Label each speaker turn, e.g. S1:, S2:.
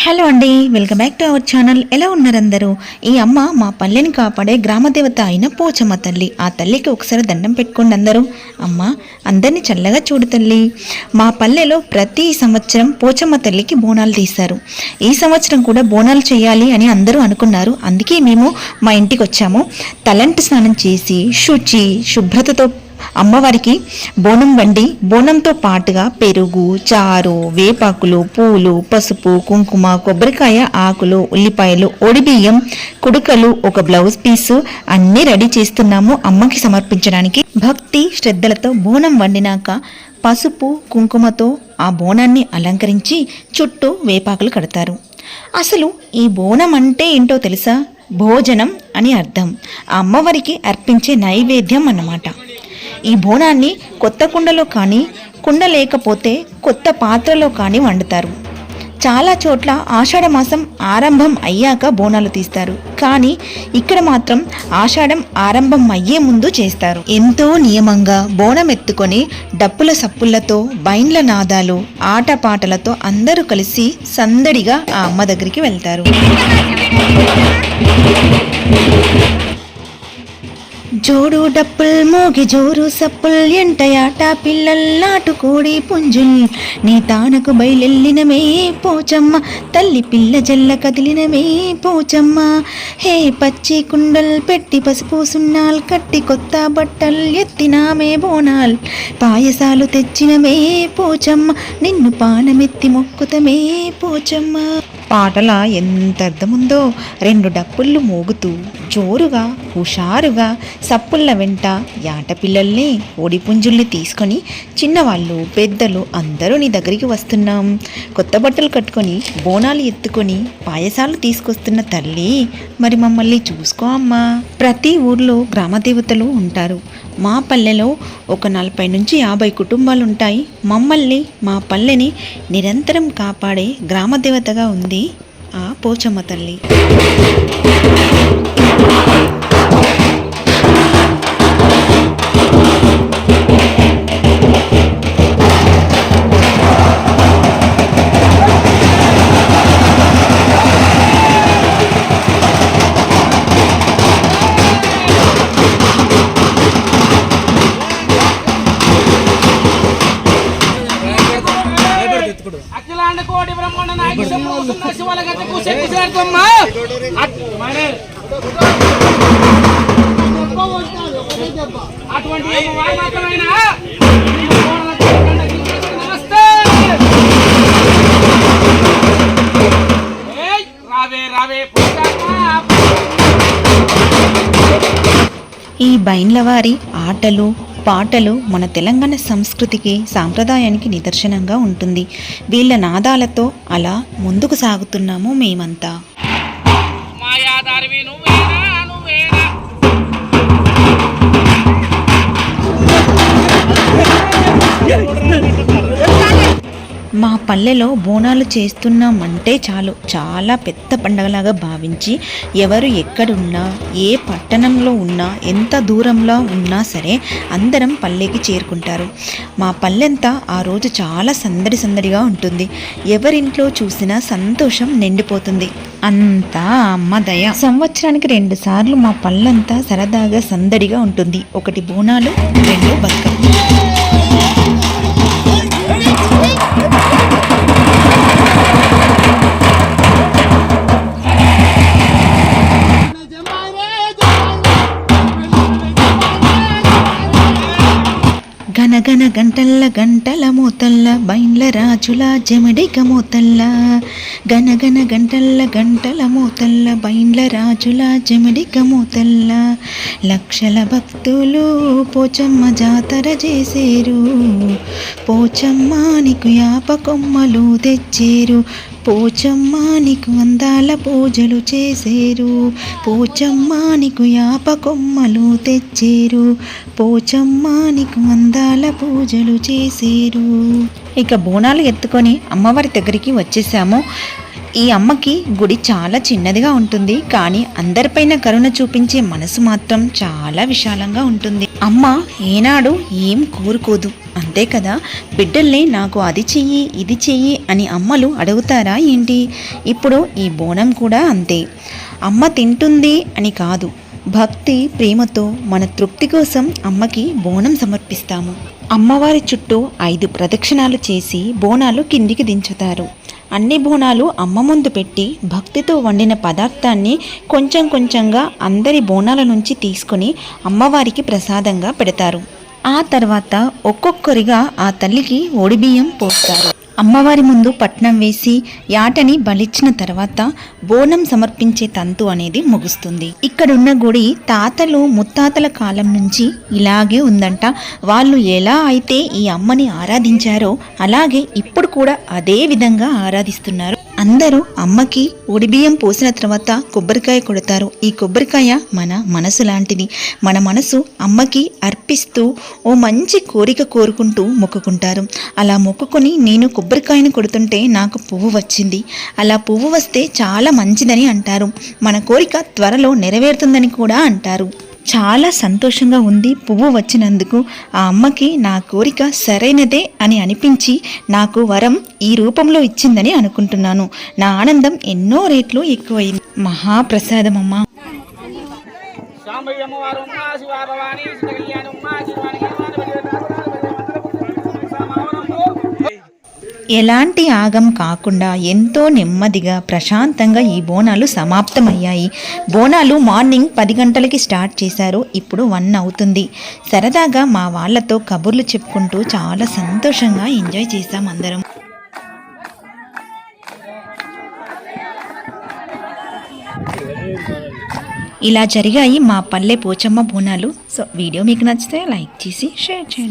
S1: Hello అండి, welcome back to our channel. ఎలా ఉన్నారు అందరూ? ఈ అమ్మ మా పల్లెని కాపాడే గ్రామదేవత అయిన పోచమ్మ తల్లి. ఆ తల్లికి ఒకసారి దండం పెట్టుకోండి అందరూ. అమ్మ అందరినీ చల్లగా చూడు తల్లి. మా పల్లెలో ప్రతి సంవత్సరం పోచమ్మ తల్లికి బోనాలు తీస్తారు. ఈ సంవత్సరం కూడా బోనాలు చేయాలి అని అందరూ అనుకున్నారు. అందుకే మేము మా ఇంటికి వచ్చాము. తలంటి స్నానం చేసి శుభ్రతతో అమ్మవారికి బోనం వండి, బోనంతో పాటుగా పెరుగు, చారు, వేపాకులు, పూలు, పసుపు, కుంకుమ, కొబ్బరికాయ ఆకులు, ఉల్లిపాయలు, ఒడిబియ్యం, కుడుకలు, ఒక బ్లౌజ్ పీసు అన్నీ రెడీ చేస్తున్నాము అమ్మకి సమర్పించడానికి. భక్తి శ్రద్ధలతో బోనం వండినాక పసుపు కుంకుమతో ఆ బోనాన్ని అలంకరించి చుట్టూ వేపాకులు కడతారు. అసలు ఈ బోనం అంటే ఏంటో తెలుసా? భోజనం అని అర్థం. ఆ అమ్మవారికి అర్పించే నైవేద్యం అన్నమాట. ఈ బోనాన్ని కొత్త కుండలో కానీ, కుండ లేకపోతే కొత్త పాత్రలో కానీ వండుతారు. చాలా చోట్ల ఆషాఢ మాసం ఆరంభం అయ్యాక బోనాలు తీస్తారు. కానీ ఇక్కడ మాత్రం ఆషాఢం ఆరంభం అయ్యే ముందు చేస్తారు. ఎంతో నియమంగా బోనం ఎత్తుకొని డప్పుల సప్పులతో, బైండ్ల నాదాలు, ఆటపాటలతో అందరూ కలిసి సందడిగా ఆ అమ్మ దగ్గరికి వెళ్తారు. జోడు డప్పుల్ మోగి జోరు సప్పుల్ ఎంటయాట పిల్లల్లాటు కోడి పుంజుల్ నీ తానకు బయలెల్లినమే పోచమ్మ తల్లి పిల్ల జల్ల కదిలినమే పోచమ్మ. హే పచ్చి కుండల్ పెట్టి పసుపు సున్నాల్ కట్టి కొత్త బట్టల్ ఎత్తినామే బోనాల్ పాయసాలు తెచ్చినమే పోచమ్మ నిన్ను పానమెత్తి మొక్కుతమే పోచమ్మ. పాటల ఎంత అర్థముందో! 2 డప్పుళ్ళు మోగుతూ జోరుగా హుషారుగా సప్పుళ్ళ వెంట యాట పిల్లల్ని, ఓడిపుంజుల్ని తీసుకొని చిన్నవాళ్ళు పెద్దలు అందరూ నీ దగ్గరికి వస్తున్నాం. కొత్త బట్టలు కట్టుకొని బోనాలు ఎత్తుకొని పాయసాలు తీసుకొస్తున్న తల్లి, మరి మమ్మల్ని చూసుకో అమ్మా. ప్రతి ఊర్లో గ్రామదేవతలు ఉంటారు. మా పల్లెలో ఒక 40 నుంచి 50 కుటుంబాలు ఉంటాయి. మమ్మల్ని, మా పల్లెని నిరంతరం కాపాడే గ్రామదేవతగా ఉంది ఆ పోచమ్మ తల్లి.
S2: అఖిలాండ కోటి బ్రహ్మాండ నాయకి సంపూర్ణ శివాల గతకు శక్తిశార్తమ్మ అటువంటి మాత్రమైన నమస్తే. రావే రావే
S1: ఈ బైండ్లవారి ఆటలు పాటలు మన తెలంగాణ సంస్కృతికి, సాంప్రదాయానికి నిదర్శనంగా ఉంటుంది. వీళ్ళ నాదాలతో అలా ముందుకు సాగుతున్నాము మేమంతా. మా పల్లెలో బోనాలు చేస్తున్నామంటే చాలు చాలా పెద్ద పండగలాగా భావించి ఎవరు ఎక్కడున్నా, ఏ పట్టణంలో ఉన్నా, ఎంత దూరంలో ఉన్నా సరే అందరం పల్లెకి చేరుకుంటారు. మా పల్లెంతా ఆ రోజు చాలా సందడిగా ఉంటుంది. ఎవరింట్లో చూసినా సంతోషం నిండిపోతుంది. అంతా అమ్మ దయ. సంవత్సరానికి 2 సార్లు మా పల్లెంతా సరదాగా సందడిగా ఉంటుంది. 1 బోనాలు, 2 బతుకమ్మ. గనగన గంటల్ల గంటల మోతల్ల బైండ్ల రాజుల జమడిక మోతల్ల గనగన గంటల్ల గంటల మోతల్ల బైండ్ల రాజుల జమడిక మోతల్ల లక్షల భక్తులు పోచమ్మ జాతర చేసేరు. పోచమ్మ నీకు యాప కొమ్మలు తెచ్చేరు. పోచమ్మ నీకు అందాల పూజలు చేసేరు. పోచమ్మ నీకు యాప కొమ్మలు తెచ్చేరు. పోచమ్మ నీకు అందాల పూజలు చేసేరు. ఇక బోనాలు ఎత్తుకొని అమ్మవారి దగ్గరికి వచ్చేసాము. ఈ అమ్మకి గుడి చాలా చిన్నదిగా ఉంటుంది. కానీ అందరిపైన కరుణ చూపించే మనసు మాత్రం చాలా విశాలంగా ఉంటుంది. అమ్మ ఏనాడు ఏం కోరుకోదు. అంతే కదా, బిడ్డల్ని నాకు అది చెయ్యి ఇది చెయ్యి అని అమ్మలు అడుగుతారా ఏంటి? ఇప్పుడు ఈ బోనం కూడా అంతే. అమ్మ తింటుంది అని కాదు, భక్తి ప్రేమతో మన తృప్తి కోసం అమ్మకి బోనం సమర్పిస్తాము. అమ్మవారి చుట్టూ 5 ప్రదక్షిణాలు చేసి బోనాలు కిందికి దించుతారు. అన్ని బోనాలు అమ్మ ముందు పెట్టి భక్తితో వండిన పదార్థాన్ని కొంచెం కొంచెంగా అందరి బోనాల నుంచి తీసుకొని అమ్మవారికి ప్రసాదంగా పెడతారు. ఆ తర్వాత ఒక్కొక్కరిగా ఆ తల్లికి ఒడిబియ్యం పోస్తారు. అమ్మవారి ముందు పట్నం వేసి యాటని బలిచ్చిన తర్వాత బోనం సమర్పించే తంతు అనేది ముగుస్తుంది. ఇక్కడున్న గుడి తాతలు ముత్తాతల కాలం నుంచి ఇలాగే ఉందంట. వాళ్ళు ఎలా అయితే ఈ అమ్మని ఆరాధించారో అలాగే ఇప్పుడు కూడా అదే విధంగా ఆరాధిస్తున్నారు. అందరూ అమ్మకి ఒడిబియ్యం పోసిన తర్వాత కొబ్బరికాయ కొడతారు. ఈ కొబ్బరికాయ మన మనసు లాంటిది. మన మనసు అమ్మకి అర్పిస్తూ ఓ మంచి కోరిక కోరుకుంటూ మొక్కుకుంటారు. అలా మొక్కుకొని నేను కొబ్బరికాయను కొడుతుంటే నాకు పువ్వు వచ్చింది, అలా పువ్వు వస్తే చాలా మంచిదని అంటారు. మన కోరిక త్వరలో నెరవేరుతుందని కూడా అంటారు. చాలా సంతోషంగా ఉంది పువ్వు వచ్చినందుకు. ఆ అమ్మకి నా కోరిక సరైనదే అని అనిపించి నాకు వరం ఈ రూపంలో ఇచ్చిందని అనుకుంటున్నాను. నా ఆనందం ఎన్నో రెట్లు ఎక్కువైంది. మహాప్రసాదం అమ్మ. ఎలాంటి ఆగం కాకుండా ఎంతో నెమ్మదిగా ప్రశాంతంగా ఈ బోనాలు సమాప్తమయ్యాయి. బోనాలు మార్నింగ్ 10 గంటలకి స్టార్ట్ చేశారు. ఇప్పుడు 1 అవుతుంది. సరదాగా మా వాళ్ళతో కబుర్లు చెప్పుకుంటూ చాలా సంతోషంగా ఎంజాయ్ చేశాం అందరం. ఇలా జరిగాయి మా పల్లె పోచమ్మ బోనాలు. సో వీడియో మీకు నచ్చితే లైక్ చేసి షేర్ చేయండి.